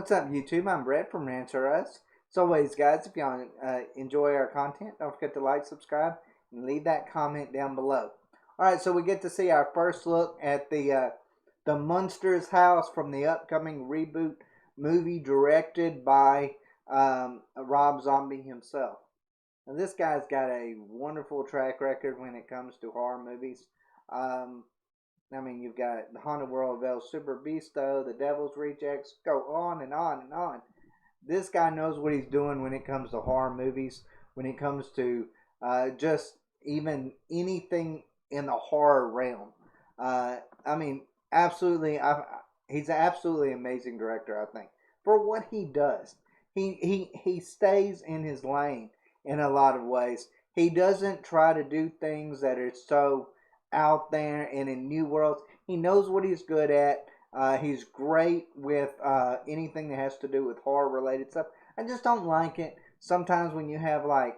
What's up, YouTube? I'm Brett from Rants, Rants. As always, guys, if y'all enjoy our content, don't forget to like, subscribe, and leave that comment down below. Alright, so we get to see our first look at the Munsters house from the upcoming reboot movie directed by Rob Zombie himself. Now, this guy's got a wonderful track record when it comes to horror movies. I mean, you've got The Haunted World of El Super Beasto, The Devil's Rejects, go on and on and on. This guy knows what he's doing when it comes to horror movies, when it comes to just even anything in the horror realm. I mean, absolutely, he's an absolutely amazing director, I think, for what he does. He stays in his lane in a lot of ways. He doesn't try to do things that are so out there and in new worlds. He knows what he's good at. He's great with anything that has to do with horror related stuff. I just don't like it sometimes when you have like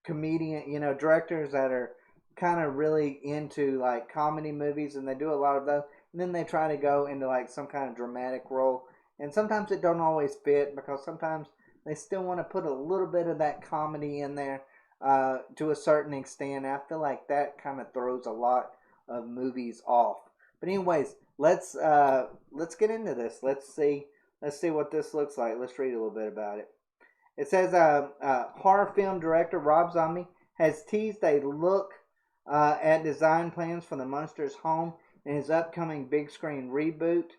directors that are kind of really into like comedy movies, and they do a lot of those, and then they try to go into like some kind of dramatic role, and sometimes it don't always fit because sometimes they still want to put a little bit of that comedy in there to a certain extent. I feel like that kind of throws a lot of movies off. But anyways, let's get into this. Let's see what this looks like. Let's read a little bit about it. It says horror film director Rob Zombie has teased a look at design plans for the Munsters home in his upcoming big screen reboot.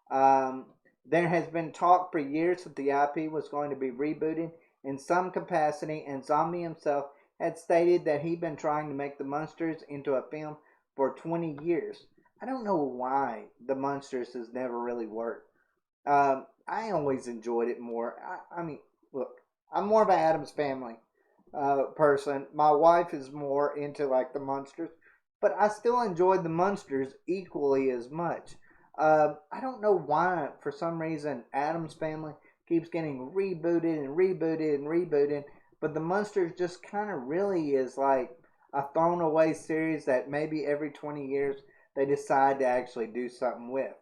There has been talk for years that the IP was going to be rebooted in some capacity, and Zombie himself had stated that he'd been trying to make the Munsters into a film for 20 years. I don't know why the Munsters has never really worked. I always enjoyed it more. I mean, look, I'm more of an Addams Family person. My wife is more into like the Munsters, but I still enjoyed the Munsters equally as much. I don't know why, for some reason, Addams Family keeps getting rebooted and rebooted and rebooted, but the Munsters just kind of really is like a thrown away series that maybe every 20 years they decide to actually do something with.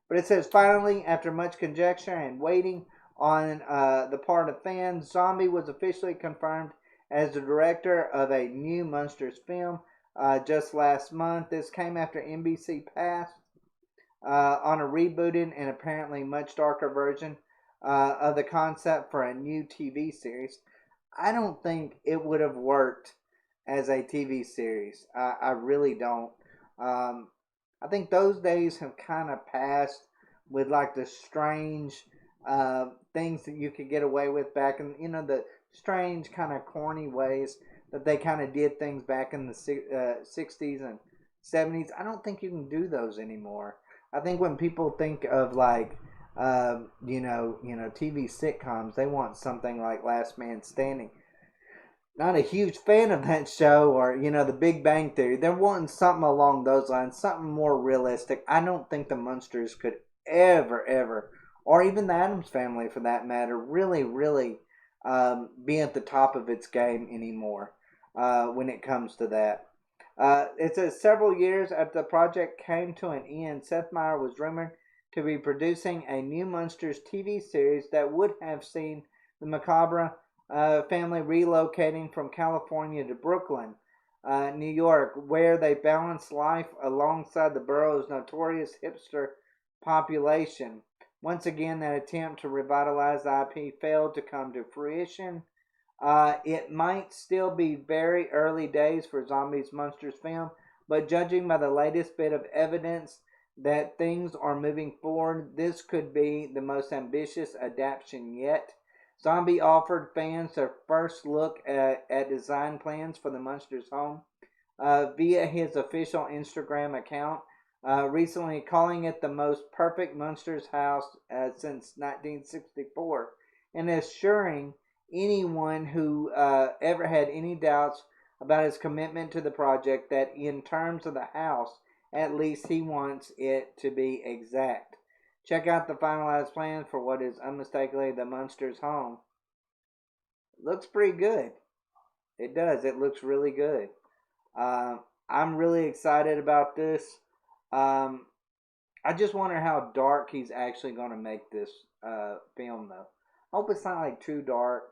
But it says, finally, after much conjecture and waiting on the part of fans, Zombie was officially confirmed as the director of a new Munsters film just last month. This came after NBC passed on a rebooted and apparently much darker version of the concept for a new TV series. I don't think it would have worked as a TV series. I really don't. I think those days have kind of passed with like the strange things that you could get away with back in, the strange kind of corny ways that they kind of did things back in the 60s and 70s. I don't think you can do those anymore. I think when people think of like TV sitcoms, they want something like Last Man Standing. Not a huge fan of that show, or The Big Bang Theory. They're wanting something along those lines, something more realistic. I don't think the Munsters could ever, or even the Addams Family for that matter, really be at the top of its game anymore when it comes to that. It says several years after the project came to an end, Seth Meyers was rumored to be producing a new Munsters TV series that would have seen the macabre family relocating from California to Brooklyn, New York, where they balance life alongside the borough's notorious hipster population. Once again, that attempt to revitalize the IP failed to come to fruition. It might still be very early days for Zombie's Munsters film, but judging by the latest bit of evidence that things are moving forward, this could be the most ambitious adaptation yet. Zombie offered fans their first look at design plans for the Munsters home via his official Instagram account, recently calling it the most perfect Munsters house since 1964, and assuring anyone who ever had any doubts about his commitment to the project that in terms of the house, at least he wants it to be exact. Check out the finalized plans for what is unmistakably the Munsters home. Looks pretty good. It does. It looks really good. I'm really excited about this. I just wonder how dark he's actually going to make this film though. I hope it's not like too dark.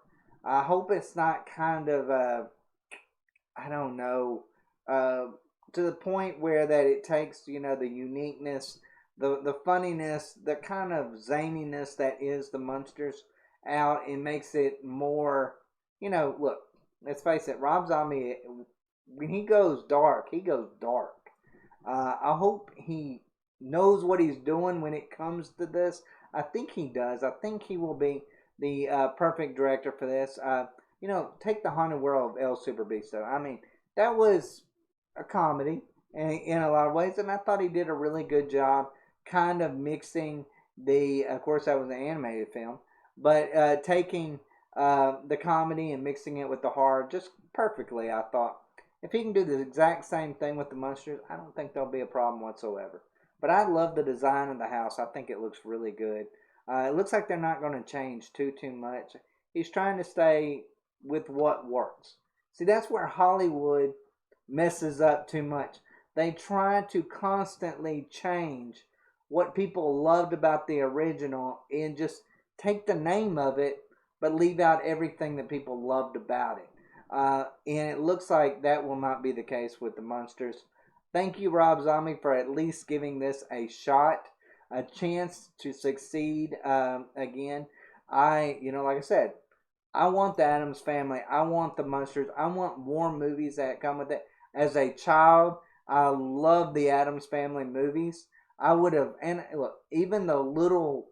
I hope it's not kind of I don't know, uh, to the point where that it takes the uniqueness, the funniness, the kind of zaniness that is the Munsters out and makes it more. Look, let's face it, Rob Zombie, when he goes dark, he goes dark. I hope he knows what he's doing when it comes to this. I think he does. I think he will be the perfect director for this. Take the Haunted World of El Super Beasto. I mean, that was a comedy in a lot of ways, and I thought he did a really good job kind of mixing of course, that was an animated film, but taking the comedy and mixing it with the horror just perfectly, I thought. If he can do the exact same thing with the Munsters, I don't think there'll be a problem whatsoever. But I love the design of the house. I think it looks really good. It looks like they're not going to change too much. He's trying to stay with what works. See, that's where Hollywood messes up too much. They try to constantly change what people loved about the original and just take the name of it, but leave out everything that people loved about it. And it looks like that will not be the case with the Munsters. Thank you, Rob Zombie, for at least giving this a shot, a chance to succeed again. Like I said, I want the Addams Family. I want the Munsters. I want more movies that come with it. As a child, I love the Addams Family movies. I would have, and look, even the little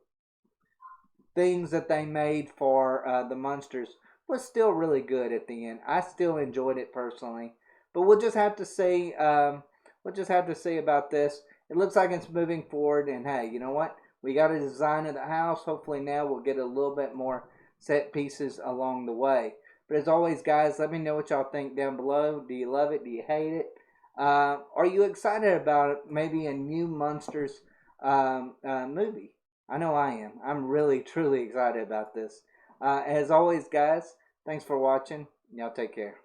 things that they made for the Munsters was still really good at the end. I still enjoyed it personally, but we'll just have to see. We'll just have to see about this. It looks like it's moving forward, and hey, you know what? We got a design of the house. Hopefully now we'll get a little bit more set pieces along the way. But as always, guys, let me know what y'all think down below. Do you love it? Do you hate it? Are you excited about maybe a new Munsters movie? I know I am. I'm really, truly excited about this. As always, guys, thanks for watching. Y'all take care.